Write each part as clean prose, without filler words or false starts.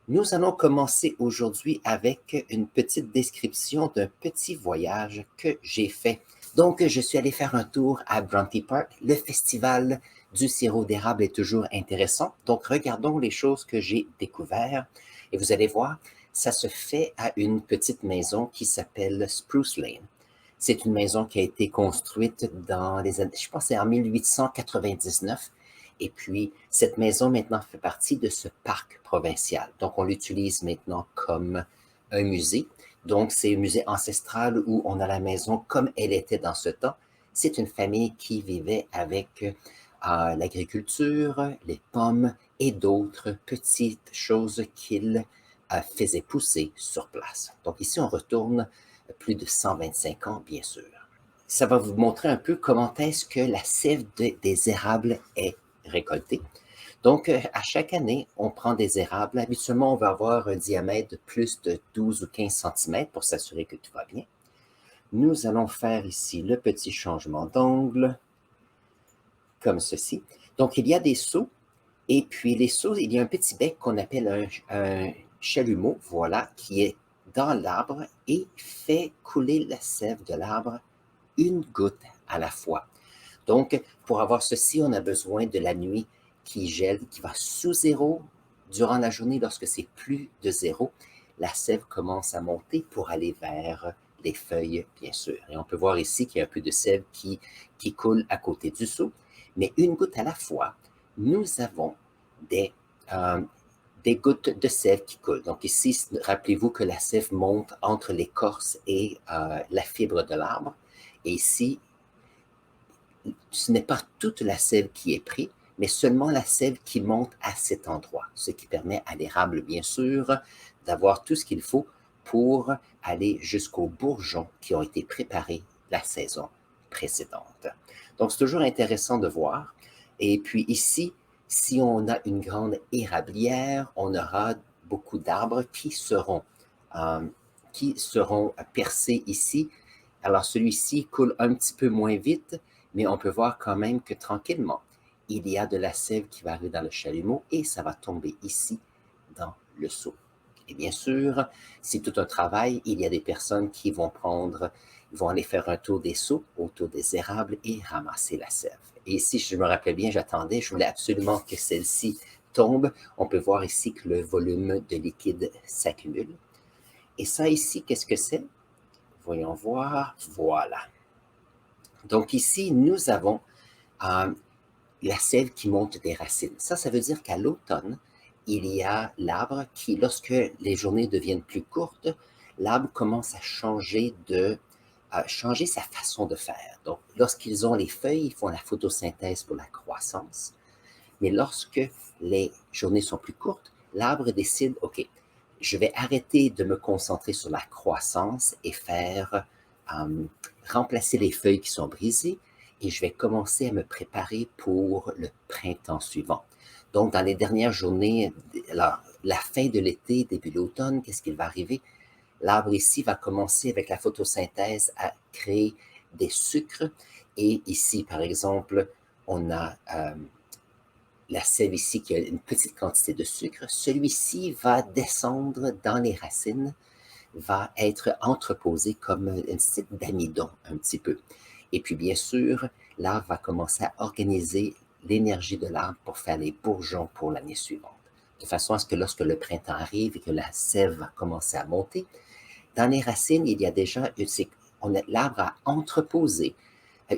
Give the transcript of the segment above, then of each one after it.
Nous allons commencer aujourd'hui avec une petite description d'un petit voyage que j'ai fait. Donc, je suis allé faire un tour à Bronte Park. Le festival du sirop d'érable est toujours intéressant. Donc, regardons les choses que j'ai découvertes. Et vous allez voir, ça se fait à une petite maison qui s'appelle Spruce Lane. C'est une maison qui a été construite dans les années, je pense, c'est en 1899. Et puis, cette maison maintenant fait partie de ce parc provincial. Donc, on l'utilise maintenant comme un musée. Donc, c'est un musée ancestral où on a la maison comme elle était dans ce temps. C'est une famille qui vivait avec l'agriculture, les pommes et d'autres petites choses qu'ils faisaient pousser sur place. Donc, ici, on retourne plus de 125 ans, bien sûr. Ça va vous montrer un peu comment est-ce que la sève des érables est récoltée. Donc, à chaque année, on prend des érables. Habituellement, on va avoir un diamètre de plus de 12 ou 15 centimètres pour s'assurer que tout va bien. Nous allons faire ici le petit changement d'angle, comme ceci. Donc, il y a des seaux, et puis les seaux, il y a un petit bec qu'on appelle un chalumeau, voilà, qui est dans l'arbre et fait couler la sève de l'arbre une goutte à la fois. Donc, pour avoir ceci, on a besoin de la nuit qui gèle, qui va sous zéro. Durant la journée, lorsque c'est plus de zéro, la sève commence à monter pour aller vers les feuilles, bien sûr. Et on peut voir ici qu'il y a un peu de sève qui coule à côté du seau. Mais une goutte à la fois, nous avons des, euh, des gouttes de sève qui coulent. Donc ici, rappelez-vous que la sève monte entre l'écorce et la fibre de l'arbre. Et ici, ce n'est pas toute la sève qui est prise, mais seulement la sève qui monte à cet endroit, ce qui permet à l'érable, bien sûr, d'avoir tout ce qu'il faut pour aller jusqu'aux bourgeons qui ont été préparés la saison précédente. Donc, c'est toujours intéressant de voir. Et puis ici, si on a une grande érablière, on aura beaucoup d'arbres euh, qui seront percés ici. Alors, celui-ci coule un petit peu moins vite, mais on peut voir quand même que tranquillement, il y a de la sève qui va arriver dans le chalumeau et ça va tomber ici dans le seau. Et bien sûr, c'est tout un travail. Il y a des personnes qui vont aller faire un tour des seaux autour des érables et ramasser la sève. Et ici, je me rappelle bien, je voulais absolument que celle-ci tombe. On peut voir ici que le volume de liquide s'accumule. Et ça ici, qu'est-ce que c'est? Voyons voir. Voilà. Donc ici, nous avons euh, la sève qui monte des racines. Ça veut dire qu'à l'automne, il y a l'arbre qui, lorsque les journées deviennent plus courtes, l'arbre commence à changer sa façon de faire. Donc, lorsqu'ils ont les feuilles, ils font la photosynthèse pour la croissance. Mais lorsque les journées sont plus courtes, l'arbre décide, OK, je vais arrêter de me concentrer sur la croissance et faire euh, remplacer les feuilles qui sont brisées et je vais commencer à me préparer pour le printemps suivant. Donc, dans les dernières journées, alors, la fin de l'été, début de l'automne, qu'est-ce qui va arriver? L'arbre ici va commencer avec la photosynthèse à créer des sucres. Et ici, par exemple, on a la sève ici qui a une petite quantité de sucre. Celui-ci va descendre dans les racines, va être entreposé comme un style d'amidon un petit peu. Et puis bien sûr, l'arbre va commencer à organiser l'énergie de l'arbre pour faire les bourgeons pour l'année suivante. De façon à ce que lorsque le printemps arrive et que la sève va commencer à monter, dans les racines, il y a déjà, l'arbre a entreposé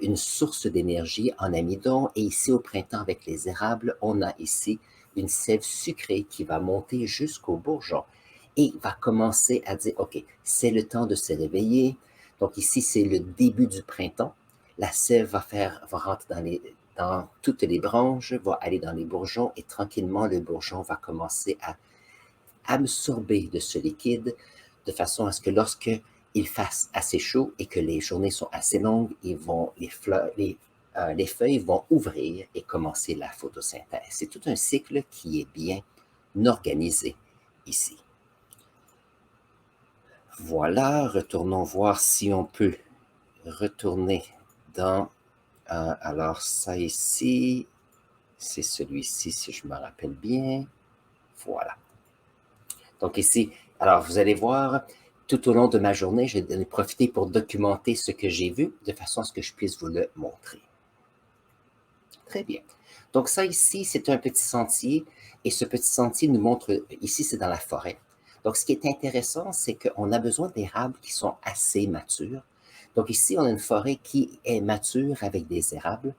une source d'énergie en amidon. Et ici, au printemps, avec les érables, on a ici une sève sucrée qui va monter jusqu'au bourgeon et va commencer à dire, OK, c'est le temps de se réveiller. Donc ici, c'est le début du printemps. La sève va rentrer dans toutes les branches, va aller dans les bourgeons et tranquillement, le bourgeon va commencer à absorber de ce liquide de façon à ce que lorsque il fasse assez chaud et que les journées sont assez longues, les feuilles vont ouvrir et commencer la photosynthèse. C'est tout un cycle qui est bien organisé ici. Voilà, retournons voir si on peut retourner dans... alors ça ici, c'est celui-ci si je me rappelle bien. Voilà. Donc ici, alors vous allez voir, tout au long de ma journée, j'ai profité pour documenter ce que j'ai vu, de façon à ce que je puisse vous le montrer. Très bien. Donc ça ici, c'est un petit sentier, et ce petit sentier nous montre, ici c'est dans la forêt. Donc ce qui est intéressant, c'est qu'on a besoin d'érables qui sont assez matures. Donc ici, on a une forêt qui est mature avec des érables,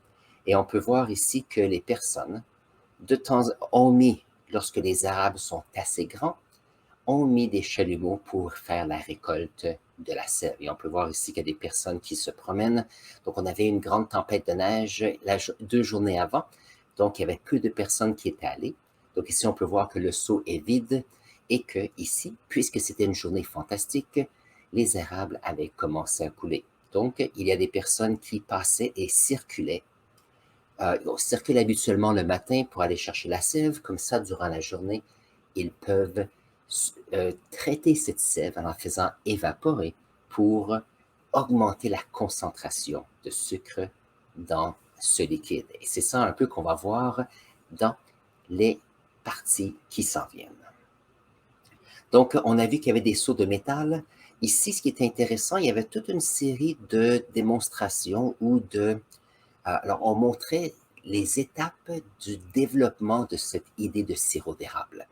et on peut voir ici que les personnes, de temps, ont mis, lorsque les érables sont assez grands, ont mis des chalumeaux pour faire la récolte de la sève. Et on peut voir ici qu'il y a des personnes qui se promènent. Donc, on avait une grande tempête de neige 2 journées avant. Donc, il y avait peu de personnes qui étaient allées. Donc, ici, on peut voir que le seau est vide et que ici, puisque c'était une journée fantastique, les érables avaient commencé à couler. Donc, il y a des personnes qui passaient et circulaient. On circule habituellement le matin pour aller chercher la sève. Comme ça, durant la journée, ils peuvent traiter cette sève en la faisant évaporer pour augmenter la concentration de sucre dans ce liquide. Et c'est ça un peu qu'on va voir dans les parties qui s'en viennent. Donc, on a vu qu'il y avait des seaux de métal. Ici, ce qui est intéressant, il y avait toute une série de démonstrations ou alors, on montrait les étapes du développement de cette idée de sirop d'érable.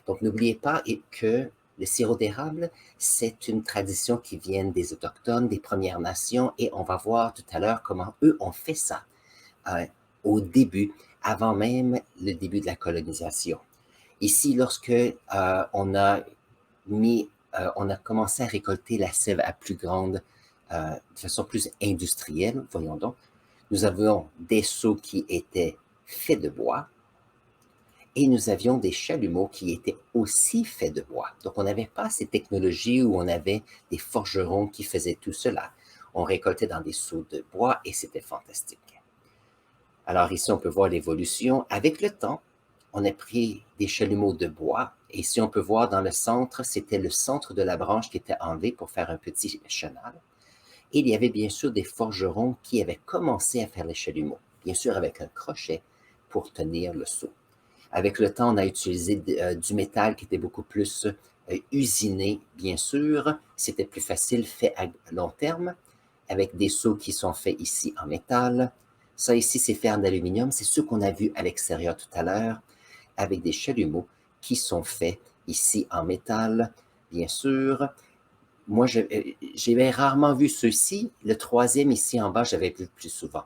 Donc, n'oubliez pas que le sirop d'érable, c'est une tradition qui vient des Autochtones, des Premières Nations, et on va voir tout à l'heure comment eux ont fait ça au début, avant même le début de la colonisation. Ici, lorsque on a commencé à récolter la sève à plus grande, de façon plus industrielle, voyons donc, nous avions des seaux qui étaient faits de bois, et nous avions des chalumeaux qui étaient aussi faits de bois. Donc, on n'avait pas ces technologies où on avait des forgerons qui faisaient tout cela. On récoltait dans des seaux de bois et c'était fantastique. Alors ici, on peut voir l'évolution. Avec le temps, on a pris des chalumeaux de bois et ici, on peut voir dans le centre, c'était le centre de la branche qui était enlevé pour faire un petit chenal. Et il y avait bien sûr des forgerons qui avaient commencé à faire les chalumeaux, bien sûr avec un crochet pour tenir le seau. Avec le temps, on a utilisé du métal qui était beaucoup plus usiné, bien sûr. C'était plus facile, fait à long terme, avec des seaux qui sont faits ici en métal. Ça ici, c'est fait en aluminium. C'est ce qu'on a vu à l'extérieur tout à l'heure, avec des chalumeaux qui sont faits ici en métal, bien sûr. Moi, j'ai rarement vu ceux-ci. Le troisième ici en bas, j'avais vu plus souvent,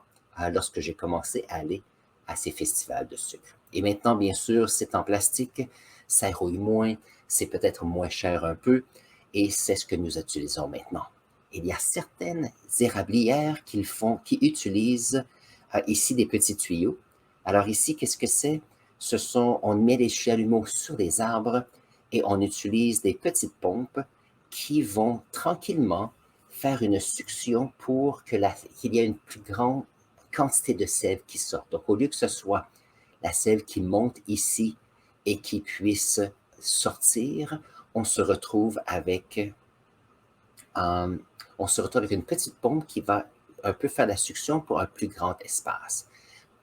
lorsque j'ai commencé à aller à ces festivals de sucre. Et maintenant, bien sûr, c'est en plastique, ça rouille moins, c'est peut-être moins cher un peu, et c'est ce que nous utilisons maintenant. Il y a certaines érablières qui utilisent ici des petits tuyaux. Alors ici, qu'est-ce que c'est? On met les chalumeaux sur les arbres et on utilise des petites pompes qui vont tranquillement faire une succion pour qu'il y ait une plus grande quantité de sève qui sort. Donc, au lieu que ce soit la sève qui monte ici et qui puisse sortir, on se retrouve avec une petite pompe qui va un peu faire la succion pour un plus grand espace.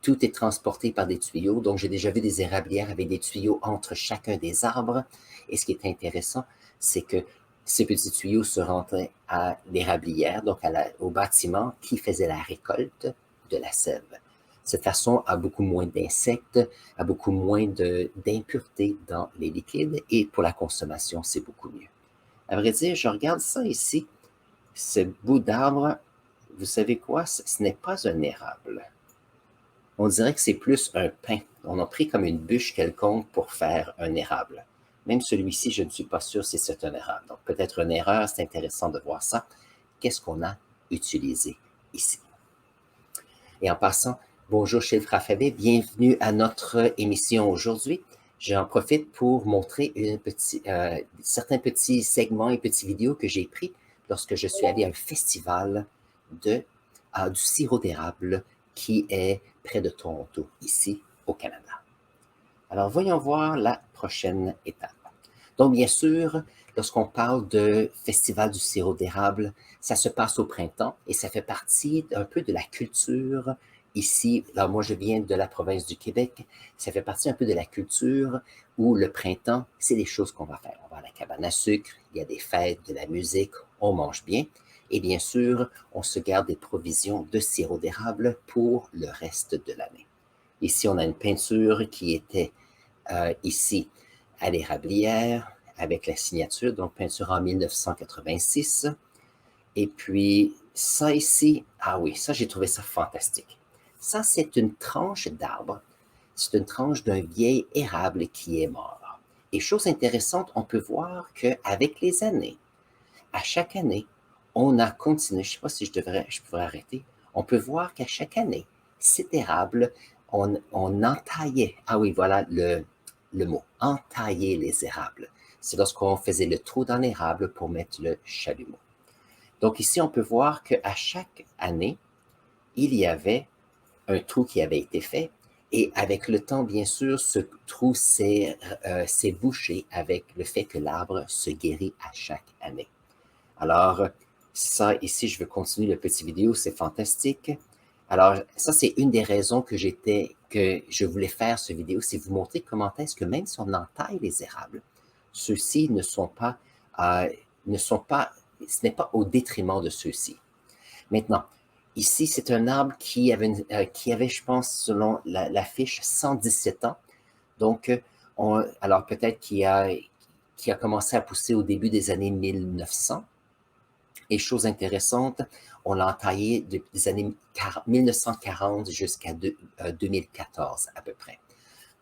Tout est transporté par des tuyaux. Donc, j'ai déjà vu des érablières avec des tuyaux entre chacun des arbres. Et ce qui est intéressant, c'est que ces petits tuyaux se rentraient à l'érablière, donc au bâtiment qui faisait la récolte de la sève. Cette façon a beaucoup moins d'insectes, a beaucoup moins d'impuretés dans les liquides et pour la consommation, c'est beaucoup mieux. À vrai dire, je regarde ça ici, ce bout d'arbre, vous savez quoi? Ce n'est pas un érable. On dirait que c'est plus un pin. On a pris comme une bûche quelconque pour faire un érable. Même celui-ci, je ne suis pas sûr si c'est un érable. Donc peut-être une erreur, c'est intéressant de voir ça. Qu'est-ce qu'on a utilisé ici? Et en passant, bonjour Chilf Raffavet, bienvenue à notre émission aujourd'hui. J'en profite pour montrer certains petits segments et petites vidéos que j'ai pris lorsque je suis allé à un festival du sirop d'érable qui est près de Toronto, ici au Canada. Alors, voyons voir la prochaine étape. Donc, bien sûr, lorsqu'on parle de festival du sirop d'érable, ça se passe au printemps et ça fait partie un peu de la culture ici. Là, moi, je viens de la province du Québec. Ça fait partie un peu de la culture où le printemps, c'est des choses qu'on va faire. On va à la cabane à sucre, il y a des fêtes, de la musique, on mange bien. Et bien sûr, on se garde des provisions de sirop d'érable pour le reste de l'année. Ici, on a une peinture qui était ici à l'érablière avec la signature, donc peinture en 1986. Et puis, ça ici, ah oui, ça, j'ai trouvé ça fantastique. Ça, c'est une tranche d'arbre. C'est une tranche d'un vieil érable qui est mort. Et chose intéressante, on peut voir qu'avec les années, à chaque année, on a continué, je ne sais pas si je pourrais arrêter, on peut voir qu'à chaque année, cet érable, on entaillait, ah oui, voilà le mot, entailler les érables. C'est lorsqu'on faisait le trou dans l'érable pour mettre le chalumeau. Donc ici, on peut voir qu'à chaque année, il y avait un trou qui avait été fait. Et avec le temps, bien sûr, ce trou s'est bouché avec le fait que l'arbre se guérit à chaque année. Alors, ça, ici, je veux continuer le petit vidéo, c'est fantastique. Alors, ça, c'est une des raisons que je voulais faire ce vidéo, c'est vous montrer comment est-ce que même si on entaille les érables, ceux-ci ce n'est pas au détriment de ceux-ci. Maintenant, ici, c'est un arbre qui avait, je pense, selon la fiche, 117 ans. Donc, alors peut-être qui a commencé à pousser au début des années 1900. Et chose intéressante, on l'a entaillé depuis les années 1940 jusqu'à 2014 à peu près.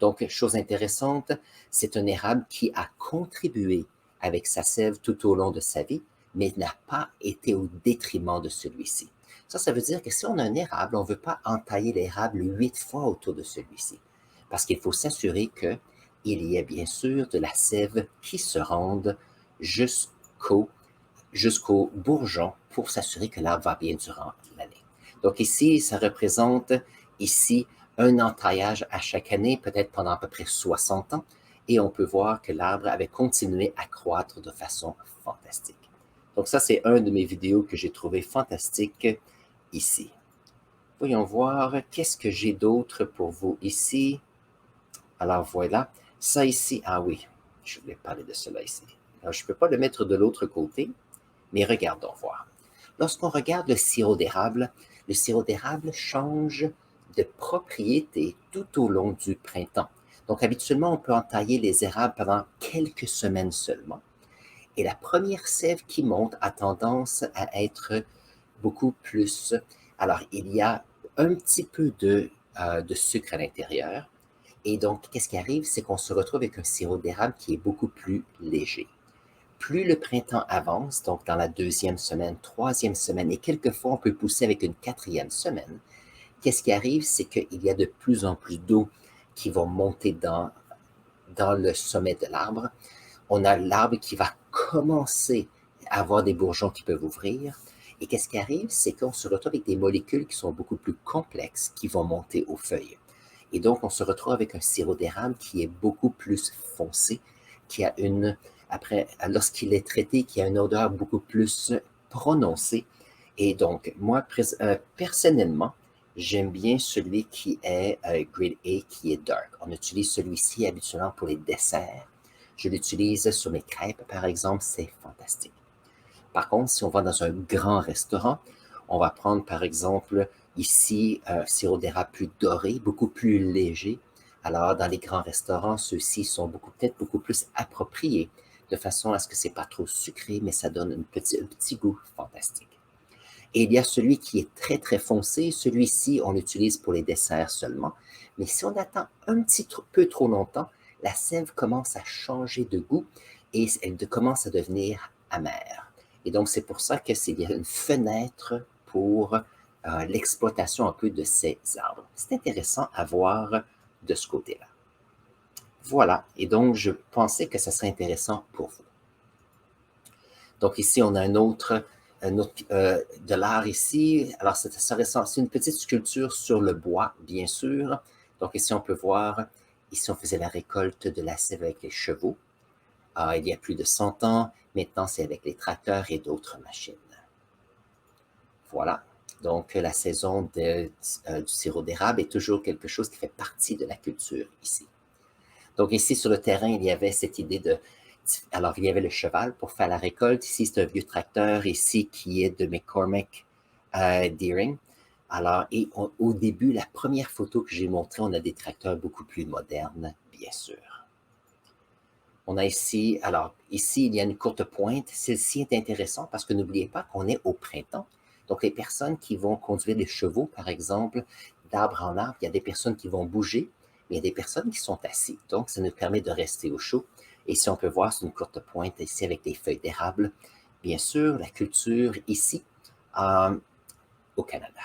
Donc, chose intéressante, c'est un érable qui a contribué avec sa sève tout au long de sa vie, mais n'a pas été au détriment de celui-ci. Ça veut dire que si on a un érable, on ne veut pas entailler l'érable 8 fois autour de celui-ci, parce qu'il faut s'assurer qu'il y ait bien sûr de la sève qui se rende jusqu'au bourgeon pour s'assurer que l'arbre va bien durant l'année. Donc ici, ça représente ici un entaillage à chaque année, peut-être pendant à peu près 60 ans, et on peut voir que l'arbre avait continué à croître de façon fantastique. Donc ça, c'est un de mes vidéos que j'ai trouvé fantastique ici. Voyons voir, qu'est-ce que j'ai d'autre pour vous ici? Alors voilà, ça ici, ah oui, je voulais parler de cela ici. Alors, je ne peux pas le mettre de l'autre côté, mais regardons voir. Lorsqu'on regarde le sirop d'érable change de propriété tout au long du printemps. Donc, habituellement, on peut entailler les érables pendant quelques semaines seulement. Et la première sève qui monte a tendance à être beaucoup plus. Alors, il y a un petit peu de sucre à l'intérieur. Et donc, qu'est-ce qui arrive? C'est qu'on se retrouve avec un sirop d'érable qui est beaucoup plus léger. Plus le printemps avance, donc dans la 2e semaine, 3e semaine, et quelquefois on peut pousser avec une 4e semaine, qu'est-ce qui arrive? C'est qu'il y a de plus en plus d'eau qui va monter dans le sommet de l'arbre. On a l'arbre qui va commencer à avoir des bourgeons qui peuvent ouvrir. Et qu'est-ce qui arrive? C'est qu'on se retrouve avec des molécules qui sont beaucoup plus complexes qui vont monter aux feuilles. Et donc, on se retrouve avec un sirop d'érable qui est beaucoup plus foncé, qui a lorsqu'il est traité, qui a une odeur beaucoup plus prononcée. Et donc, moi, personnellement, j'aime bien celui qui est Grade A, qui est dark. On utilise celui-ci habituellement pour les desserts. Je l'utilise sur mes crêpes, par exemple, c'est fantastique. Par contre, si on va dans un grand restaurant, on va prendre, par exemple, ici, un sirop d'érable plus doré, beaucoup plus léger. Alors, dans les grands restaurants, ceux-ci sont peut-être beaucoup plus appropriés, de façon à ce que ce n'est pas trop sucré, mais ça donne un petit goût fantastique. Et il y a celui qui est très, très foncé. Celui-ci, on l'utilise pour les desserts seulement. Mais si on attend un petit peu trop longtemps, la sève commence à changer de goût et elle commence à devenir amère. Et donc, c'est pour ça qu'il y a une fenêtre pour l'exploitation un peu de ces arbres. C'est intéressant à voir de ce côté-là. Voilà, et donc je pensais que ça serait intéressant pour vous. Donc ici, on a un autre de l'art ici. Alors, c'est une petite sculpture sur le bois, bien sûr. Donc ici, on peut voir, ici, on faisait la récolte de la sève avec les chevaux. Il y a plus de 100 ans. Maintenant, c'est avec les tracteurs et d'autres machines. Voilà. Donc, la saison du sirop d'érable est toujours quelque chose qui fait partie de la culture ici. Donc, ici, sur le terrain, il y avait cette idée Alors, il y avait le cheval pour faire la récolte. Ici, c'est un vieux tracteur ici qui est de McCormick Deering. Alors, au début, la première photo que j'ai montrée, on a des tracteurs beaucoup plus modernes, bien sûr. On a ici, alors ici, il y a une courte pointe. Celle-ci est intéressante parce que n'oubliez pas qu'on est au printemps. Donc, les personnes qui vont conduire des chevaux, par exemple, d'arbre en arbre, il y a des personnes qui vont bouger, mais il y a des personnes qui sont assises. Donc, ça nous permet de rester au chaud. Et si on peut voir, c'est une courte pointe ici avec des feuilles d'érable. Bien sûr, la culture ici, au Canada.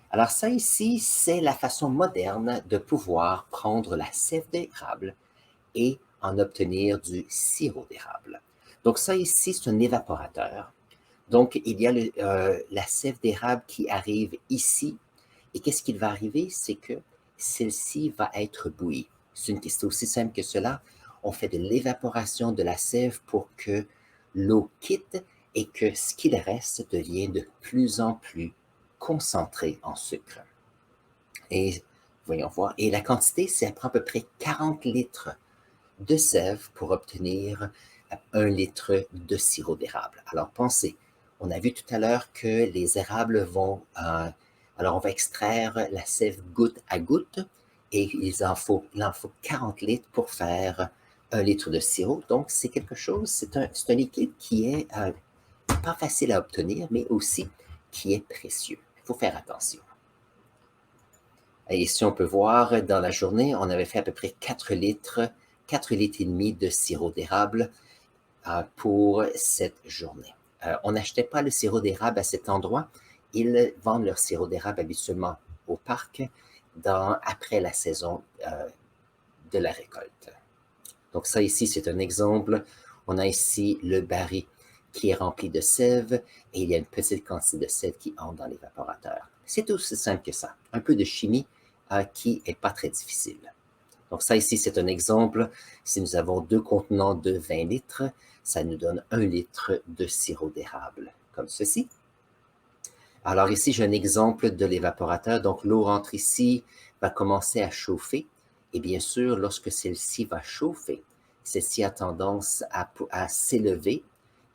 Alors ça ici, c'est la façon moderne de pouvoir prendre la sève d'érable et en obtenir du sirop d'érable. Donc ça ici, c'est un évaporateur. Donc il y a la sève d'érable qui arrive ici. Et qu'est-ce qui va arriver? C'est que celle-ci va être bouillie. C'est aussi simple que cela. On fait de l'évaporation de la sève pour que l'eau quitte et que ce qu'il reste devienne de plus en plus concentré en sucre. Et voyons voir. Et la quantité, c'est à peu près 40 litres de sève pour obtenir 1 litre de sirop d'érable. Alors pensez, on a vu tout à l'heure que les érables vont... alors on va extraire la sève goutte à goutte et il en faut 40 litres pour faire 1 litre de sirop. Donc c'est quelque chose, c'est un liquide qui est pas facile à obtenir, mais aussi qui est précieux. Il faut faire attention. Et ici, on peut voir, dans la journée, on avait fait à peu près 4 litres et demi de sirop d'érable pour cette journée. On n'achetait pas le sirop d'érable à cet endroit. Ils vendent leur sirop d'érable habituellement au parc après la saison de la récolte. Donc ça ici, c'est un exemple. On a ici le baril qui est rempli de sève et il y a une petite quantité de sève qui entre dans l'évaporateur. C'est aussi simple que ça. Un peu de chimie qui n'est pas très difficile. Donc ça ici, c'est un exemple. Si nous avons 2 contenants de 20 litres, ça nous donne 1 litre de sirop d'érable, comme ceci. Alors ici, j'ai un exemple de l'évaporateur. Donc l'eau rentre ici, va commencer à chauffer. Et bien sûr, lorsque celle-ci va chauffer, celle-ci a tendance à s'élever.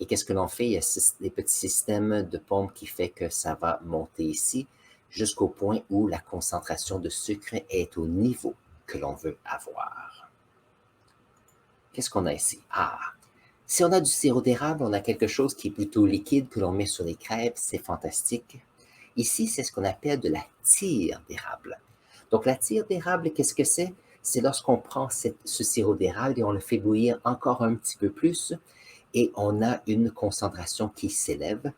Et qu'est-ce que l'on fait? Il y a des petits systèmes de pompe qui fait que ça va monter ici jusqu'au point où la concentration de sucre est au niveau que l'on veut avoir. Qu'est-ce qu'on a ici? Si on a du sirop d'érable, on a quelque chose qui est plutôt liquide que l'on met sur les crêpes, c'est fantastique. Ici, c'est ce qu'on appelle de la tire d'érable. Donc la tire d'érable, qu'est-ce que c'est? C'est lorsqu'on prend ce sirop d'érable et on le fait bouillir encore un petit peu plus et on a une concentration qui s'élève.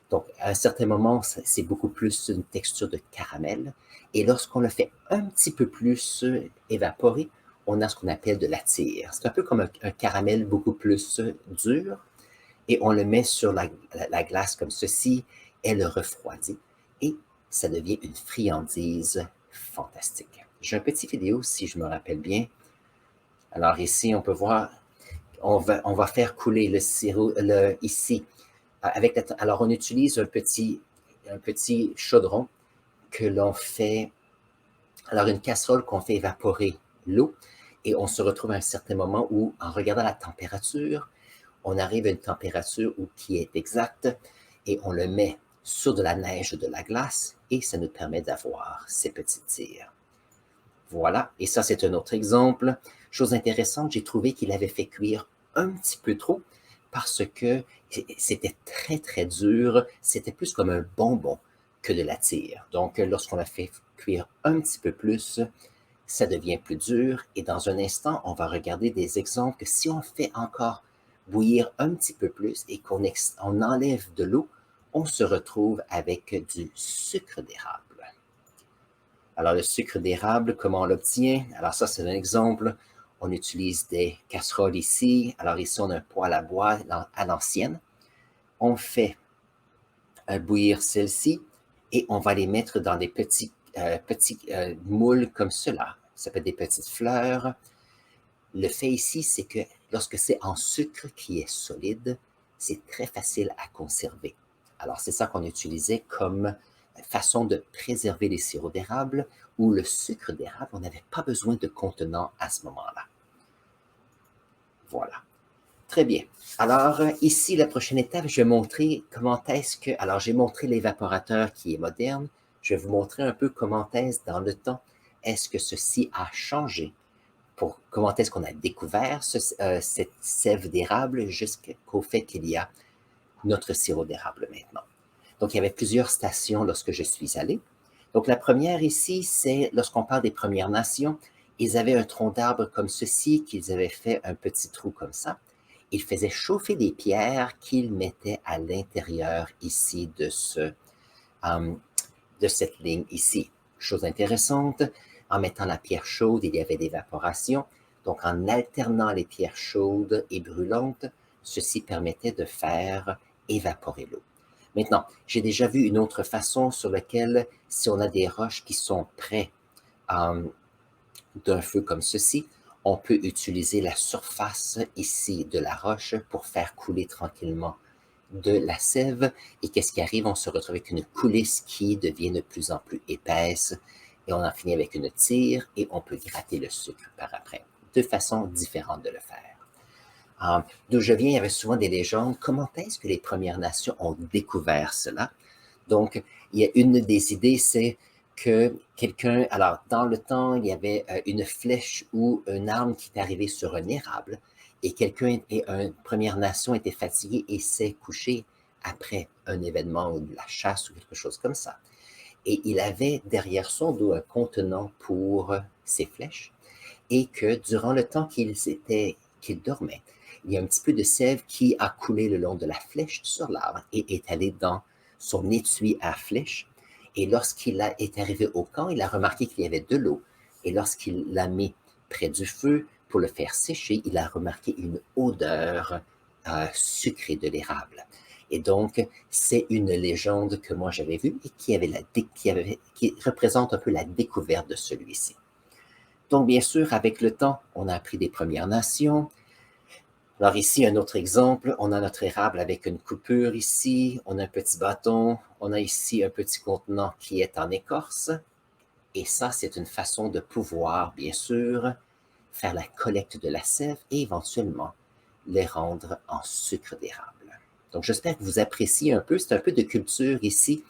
Donc, à un certain moment, c'est beaucoup plus une texture de caramel. Et lorsqu'on le fait un petit peu plus évaporer, on a ce qu'on appelle de la tire. C'est un peu comme un caramel beaucoup plus dur. Et on le met sur la glace comme ceci. Elle refroidit. Et ça devient une friandise fantastique. J'ai un petit vidéo, si je me rappelle bien. Alors ici, on peut voir, on va faire couler le sirop ici. Alors, on utilise un petit chaudron que l'on fait, alors une casserole qu'on fait évaporer l'eau et on se retrouve à un certain moment où, en regardant la température, on arrive à une température qui est exacte et on le met sur de la neige ou de la glace et ça nous permet d'avoir ces petites tires. Voilà, et ça c'est un autre exemple. Chose intéressante, j'ai trouvé qu'il avait fait cuire un petit peu trop parce que c'était très très dur, c'était plus comme un bonbon que de la tire. Donc lorsqu'on la fait cuire un petit peu plus, ça devient plus dur et dans un instant, on va regarder des exemples que si on fait encore bouillir un petit peu plus et qu'on enlève de l'eau, on se retrouve avec du sucre d'érable. Alors, le sucre d'érable, comment on l'obtient? Alors, ça, c'est un exemple. On utilise des casseroles ici. Alors, ici, on a un poêle à bois à l'ancienne. On fait bouillir celle-ci et on va les mettre dans des petits moules comme cela. Ça peut être des petites fleurs. Le fait ici, c'est que lorsque c'est en sucre qui est solide, c'est très facile à conserver. Alors, c'est ça qu'on utilisait comme façon de préserver les sirops d'érable ou le sucre d'érable. On n'avait pas besoin de contenant à ce moment-là. Voilà. Très bien. Alors, ici, la prochaine étape, je vais montrer comment est-ce que... Alors, j'ai montré l'évaporateur qui est moderne. Je vais vous montrer un peu comment est-ce, dans le temps, est-ce que ceci a changé. Comment est-ce qu'on a découvert cette sève d'érable jusqu'au fait qu'il y a notre sirop d'érable maintenant. Donc, il y avait plusieurs stations lorsque je suis allé. Donc, la première ici, c'est lorsqu'on parle des Premières Nations, ils avaient un tronc d'arbre comme ceci, qu'ils avaient fait un petit trou comme ça. Ils faisaient chauffer des pierres qu'ils mettaient à l'intérieur ici de cette ligne ici. Chose intéressante, en mettant la pierre chaude, il y avait l'évaporation. Donc, en alternant les pierres chaudes et brûlantes, ceci permettait de faire évaporer l'eau. Maintenant, j'ai déjà vu une autre façon sur laquelle, si on a des roches qui sont près d'un feu comme ceci, on peut utiliser la surface ici de la roche pour faire couler tranquillement de la sève. Et qu'est-ce qui arrive? On se retrouve avec une coulisse qui devient de plus en plus épaisse et on en finit avec une tire et on peut gratter le sucre par après. Deux façons différentes de le faire. D'où je viens, il y avait souvent des légendes. Comment est-ce que les Premières Nations ont découvert cela? Donc, il y a une des idées, c'est que quelqu'un, alors dans le temps, il y avait une flèche ou une arme qui est arrivée sur un érable et quelqu'un, une Première Nation était fatigué et s'est couché après un événement ou de la chasse ou quelque chose comme ça. Et il avait derrière son dos un contenant pour ses flèches et que durant le temps qu'il dormait, il y a un petit peu de sève qui a coulé le long de la flèche sur l'arbre et est allé dans son étui à flèche. Et lorsqu'il est arrivé au camp, il a remarqué qu'il y avait de l'eau. Et lorsqu'il l'a mis près du feu pour le faire sécher, il a remarqué une odeur sucrée de l'érable. Et donc, c'est une légende que moi j'avais vue et qui représente un peu la découverte de celui-ci. Donc, bien sûr, avec le temps, on a appris des Premières Nations. Alors ici, un autre exemple, on a notre érable avec une coupure ici, on a un petit bâton, on a ici un petit contenant qui est en écorce. Et ça, c'est une façon de pouvoir, bien sûr, faire la collecte de la sève et éventuellement les rendre en sucre d'érable. Donc, j'espère que vous appréciez un peu. C'est un peu de culture ici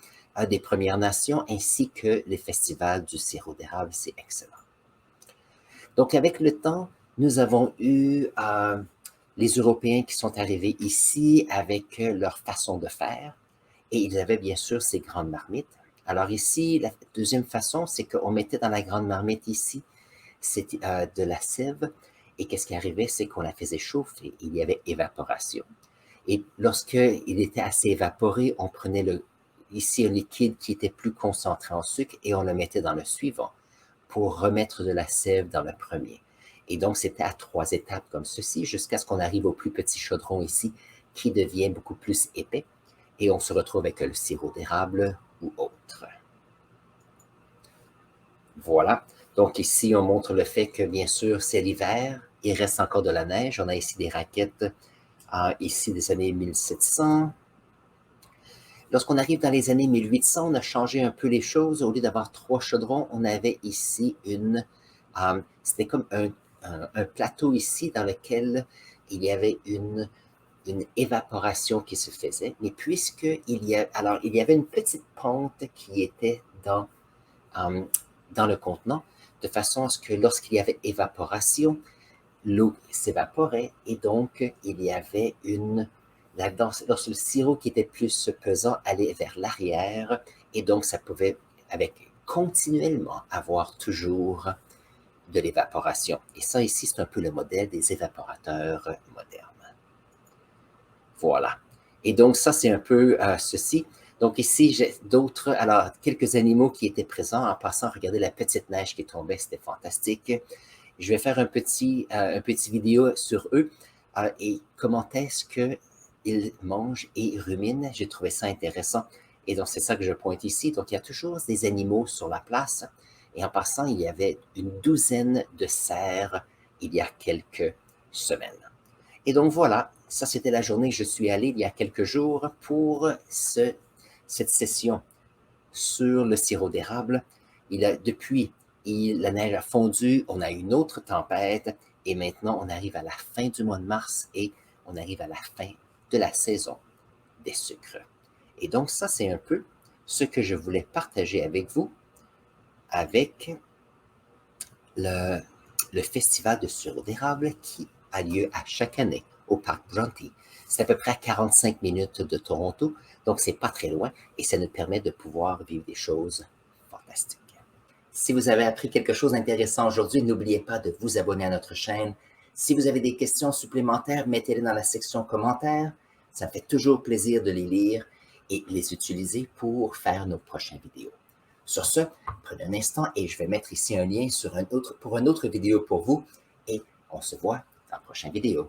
des Premières Nations ainsi que les festivals du sirop d'érable. C'est excellent. Donc, avec le temps, nous avons eu les Européens qui sont arrivés ici avec leur façon de faire et ils avaient bien sûr ces grandes marmites. Alors ici, la deuxième façon, c'est qu'on mettait dans la grande marmite ici de la sève et qu'est-ce qui arrivait, c'est qu'on la faisait chauffer, il y avait évaporation. Et lorsqu'il était assez évaporé, on prenait ici un liquide qui était plus concentré en sucre et on le mettait dans le suivant pour remettre de la sève dans le premier. Et donc, c'était à 3 étapes comme ceci, jusqu'à ce qu'on arrive au plus petit chaudron ici, qui devient beaucoup plus épais, et on se retrouve avec le sirop d'érable ou autre. Voilà. Donc ici, on montre le fait que, bien sûr, c'est l'hiver, il reste encore de la neige. On a ici des raquettes, ici des années 1700. Lorsqu'on arrive dans les années 1800, on a changé un peu les choses. Au lieu d'avoir 3 chaudrons, on avait ici c'était comme un plateau ici dans lequel il y avait une évaporation qui se faisait. Mais puisqu'il y avait une petite pente qui était dans le contenant, de façon à ce que lorsqu'il y avait évaporation, l'eau s'évaporait et donc il y avait lorsque le sirop qui était plus pesant allait vers l'arrière et donc ça pouvait continuellement avoir toujours de l'évaporation. Et ça ici, c'est un peu le modèle des évaporateurs modernes. Voilà. Et donc ça, c'est un peu ceci. Donc ici, j'ai quelques animaux qui étaient présents. En passant, regardez la petite neige qui tombait, c'était fantastique. Je vais faire un petit vidéo sur eux et comment est-ce qu'ils mangent et ruminent. J'ai trouvé ça intéressant. Et donc, c'est ça que je pointe ici. Donc, il y a toujours des animaux sur la place. Et en passant, il y avait une douzaine de cerfs il y a quelques semaines. Et donc, voilà, ça, c'était la journée que je suis allé il y a quelques jours pour cette session sur le sirop d'érable. Depuis, la neige a fondu, on a eu une autre tempête Et maintenant, on arrive à la fin du mois de mars et on arrive à la fin de la saison des sucres. Et donc, ça, c'est un peu ce que je voulais partager avec vous avec le, le festival de sirop d'érable qui a lieu à chaque année au Parc Bronte. C'est à peu près à 45 minutes de Toronto, donc c'est pas très loin et ça nous permet de pouvoir vivre des choses fantastiques. Si vous avez appris quelque chose d'intéressant aujourd'hui, n'oubliez pas de vous abonner à notre chaîne. Si vous avez des questions supplémentaires, mettez-les dans la section commentaires. Ça me fait toujours plaisir de les lire et les utiliser pour faire nos prochaines vidéos. Sur ce, prenez un instant et je vais mettre ici un lien pour une autre vidéo pour vous et on se voit dans la prochaine vidéo.